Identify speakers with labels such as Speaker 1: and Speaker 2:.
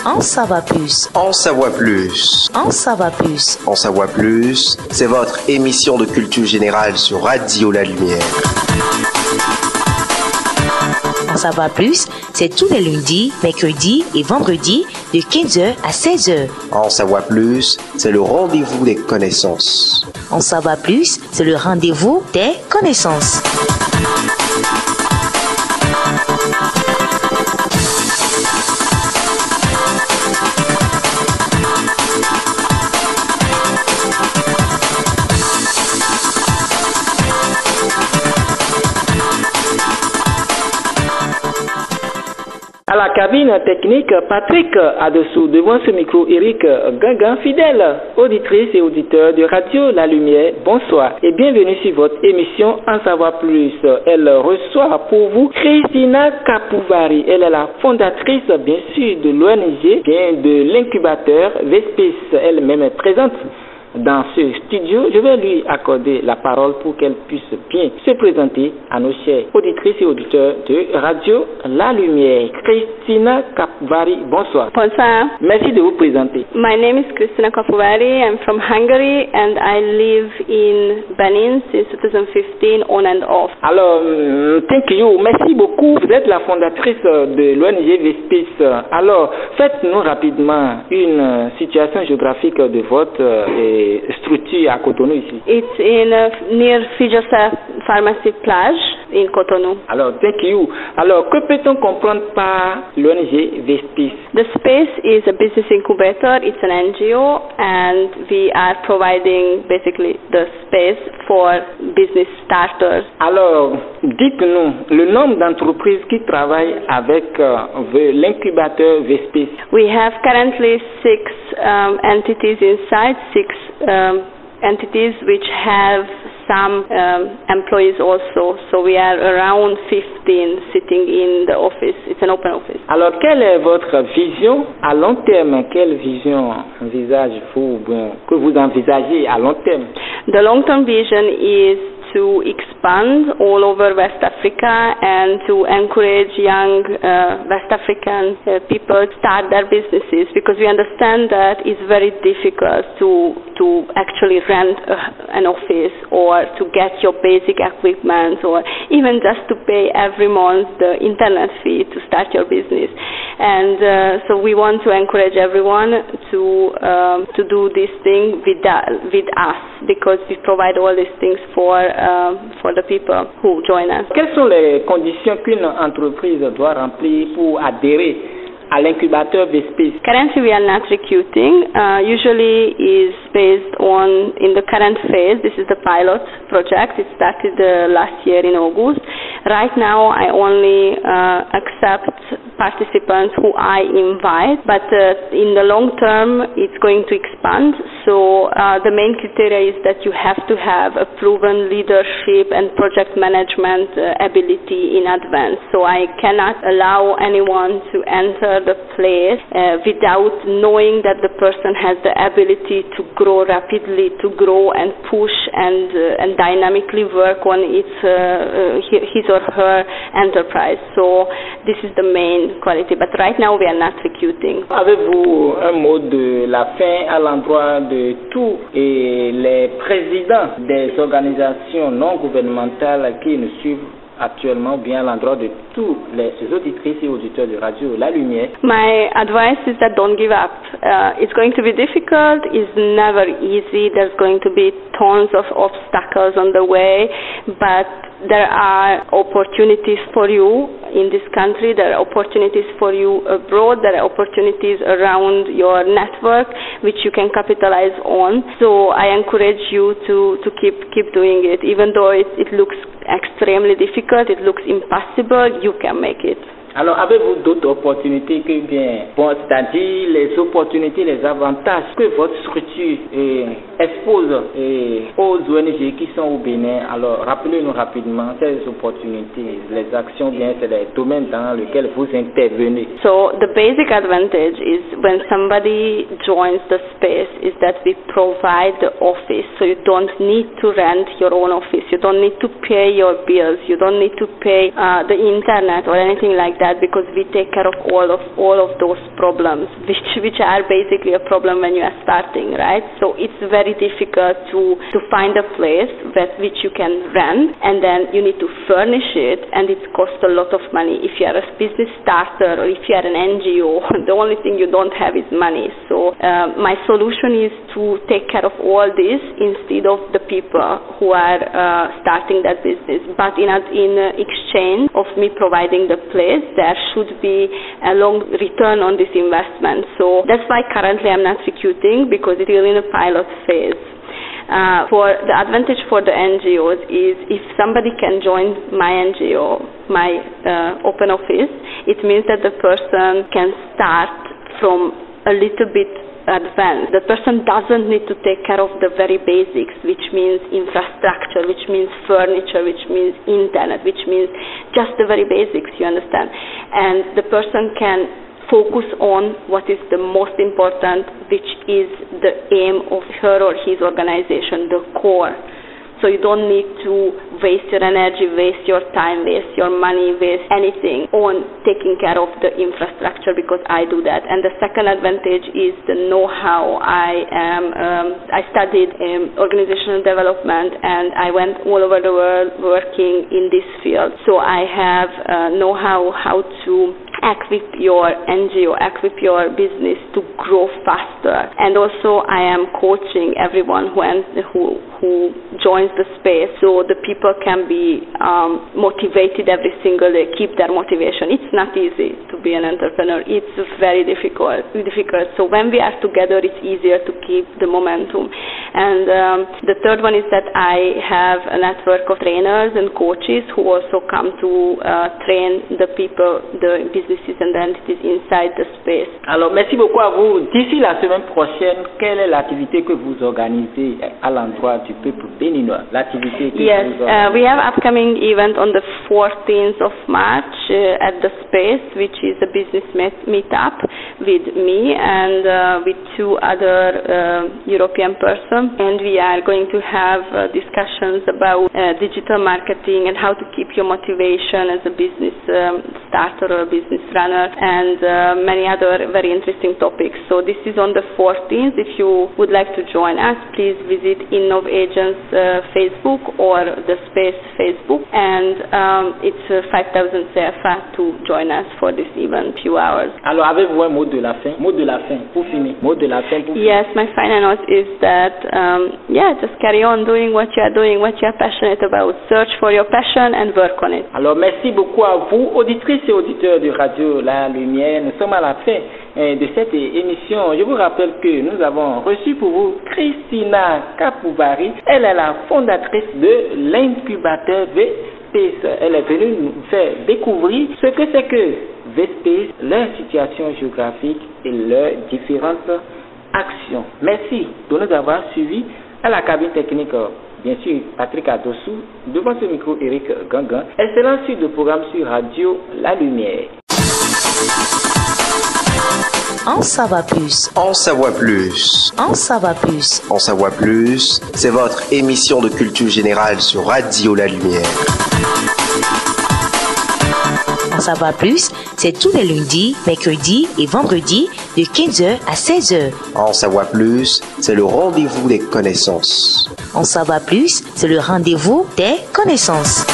Speaker 1: En savoir plus.
Speaker 2: En savoir plus.
Speaker 1: En savoir plus.
Speaker 2: En savoir plus, c'est votre émission de culture générale sur Radio La Lumière.
Speaker 1: En savoir plus, c'est tous les lundis, mercredis et vendredis de 15h à 16h.
Speaker 2: En savoir plus, c'est le rendez-vous des connaissances.
Speaker 1: En savoir plus, c'est le rendez-vous des connaissances.
Speaker 3: À la cabine technique, Patrick Adessou, devant ce micro, Eric Gangan, fidèle auditrice et auditeur de Radio La Lumière, bonsoir et bienvenue sur votre émission En Savoir Plus. Elle reçoit pour vous Christina Kapouvari. Elle est la fondatrice, bien sûr, de l'ONG, bien de l'incubateur Vespis. Elle-même est présente dans ce studio. Je vais lui accorder la parole pour qu'elle puisse bien se présenter à nos chers auditrices et auditeurs de Radio La Lumière. Christina Kapouvari, bonsoir.
Speaker 4: Bonsoir.
Speaker 3: Merci de vous présenter.
Speaker 4: My name is Christina Kapouvari. I'm from Hungary and I live in Benin since 2015 on and off.
Speaker 3: Alors, thank you. Merci beaucoup. Vous êtes la fondatrice de l'ONG Vespis. Alors, faites-nous rapidement une situation géographique de votre structure à Cotonou ici.
Speaker 4: It's in near Fijasa Pharmacy Plage in Cotonou.
Speaker 3: Alors, thank you. Alors, que peut-on comprendre par l'ONG Vespis?
Speaker 4: The space is a business incubator. It's an NGO and we are providing basically the space for business starters.
Speaker 3: Alors, dites-nous le nombre d'entreprises qui travaillent avec l'incubateur Vespis.
Speaker 4: We have currently 6 entities inside, 6 entities which have some employees also. So we are around 15 sitting in the office. It's an open office.
Speaker 3: Alors, quelle est votre vision à long terme? Quelle vision envisagez-vous, que vous envisagez à long terme?
Speaker 4: The long-term vision is to expand all over West Africa and to encourage young West African people to start their businesses, because we understand that it's very difficult to actually rent an office or to get your basic equipment or even just to pay every month the internet fee to start your business. And so we want to encourage everyone to do this thing with us, because we provide all these things for the people who join us.
Speaker 3: Quelles sont les conditions qu'une entreprise doit remplir pour adhérer à l'incubateur Vespis?
Speaker 4: Currently we are not recruiting. Usually is based on, in the current phase, this is the pilot project. It started last year in August. Right now I only accept participants who I invite, but in the long term it's going to expand. So the main criteria is that you have to have a proven leadership and project management ability in advance. So I cannot allow anyone to enter the place without knowing that the person has the ability to grow rapidly, to grow and push and dynamically work on his or her enterprise. So this is the main quality, but right now we are not recruiting.
Speaker 3: Avez-vous un mot de la fin à l'endroit de tous les présidents des organisations non gouvernementales qui nous suivent actuellement, bien à l'endroit de tous les auditrices et auditeurs de Radio La Lumière?
Speaker 4: My advice is that don't give up. It's going to be difficult. It's never easy. There's going to be tons of obstacles on the way, but there are opportunities for you in this country. There are opportunities for you abroad. There are opportunities around your network which you can capitalize on. So I encourage you to keep doing it. Even though it looks extremely difficult, it looks impossible, you can make it.
Speaker 3: Alors, avez-vous d'autres opportunités que bien, c'est-à-dire les opportunités, les avantages que votre structure expose aux ONG qui sont au Bénin? Alors, rappelez-nous rapidement ces opportunités, les actions, bien, c'est les domaines dans lesquels vous intervenez.
Speaker 4: So, the basic advantage is when somebody joins the space is that we provide the office. So, you don't need to rent your own office. You don't need to pay your bills. You don't need to pay the internet or anything like that. that because we take care of all of those problems, which are basically a problem when you are starting, right? So it's very difficult to find a place which you can rent, and then you need to furnish it, and it costs a lot of money. If you are a business starter or if you are an NGO, the only thing you don't have is money. So my solution is to take care of all this instead of the people who are starting that business. But in exchange of me providing the place, there should be a long return on this investment. So that's why currently I'm not recruiting, because it's still in a pilot phase. For the advantage for the NGOs is if somebody can join my NGO, my open office, it means that the person can start from a little bit advanced. The person doesn't need to take care of the very basics, which means infrastructure, which means furniture, which means internet, which means just the very basics, you understand? And the person can focus on what is the most important, which is the aim of her or his organization, the core. So you don't need to waste your energy, waste your time, waste your money, waste anything on taking care of the infrastructure, because I do that. And the second advantage is the know-how. I studied organizational development, and I went all over the world working in this field. So I have know-how how to equip your NGO, equip your business to grow faster. And also I am coaching everyone who joins the space, so the people can be motivated every single day, keep their motivation. It's not easy to be an entrepreneur. It's very difficult. So when we are together, it's easier to keep the momentum. And the third one is that I have a network of trainers and coaches who also come to train the people, the businesses and the entities inside the space.
Speaker 3: Alors, merci beaucoup à vous. D'ici la semaine prochaine, quelle est l'activité que vous organisez à l'endroit du peuple béninois? L'activité que vous organisez?
Speaker 4: We have upcoming event on the 14th of March at the space, which is a business meetup with me and with two other European persons. And we are going to have discussions about digital marketing and how to keep your motivation as a business starter or a business runner, and many other very interesting topics. So this is on the 14th. If you would like to join us, please visit InnovAgents Facebook or the Space Facebook, and it's 5,000 CFA to join us for this event, few hours.
Speaker 3: Alors, avez-vous un mot de la fin? Mot de la fin pour finir. Mot de la fin pour finir.
Speaker 4: Yes, my final note is that just carry on doing what you are doing, what you are passionate about. Search for your passion and work on it.
Speaker 3: Alors, merci beaucoup à vous, auditrices et auditeurs de Radio La Lumière. Nous sommes à la fin de cette émission. Je vous rappelle que nous avons reçu pour vous Christina Kapouvari. Elle est la fondatrice de l'incubateur V-Space. Elle est venue nous faire découvrir ce que c'est que V-Space, leur situation géographique et leurs différentes actions. Merci de nous avoir suivis. À la cabine technique, bien sûr, Patrick Adossou. Devant ce micro, Eric Gangan. Excellent suite de programme sur Radio La Lumière.
Speaker 1: En savoir plus.
Speaker 2: En savoir plus.
Speaker 1: En savoir plus.
Speaker 2: En savoir plus, c'est votre émission de culture générale sur Radio La Lumière.
Speaker 1: En savoir plus, c'est tous les lundis, mercredis et vendredis de 15h à 16h.
Speaker 2: En savoir plus, c'est le rendez-vous des connaissances.
Speaker 1: En savoir plus, c'est le rendez-vous des connaissances.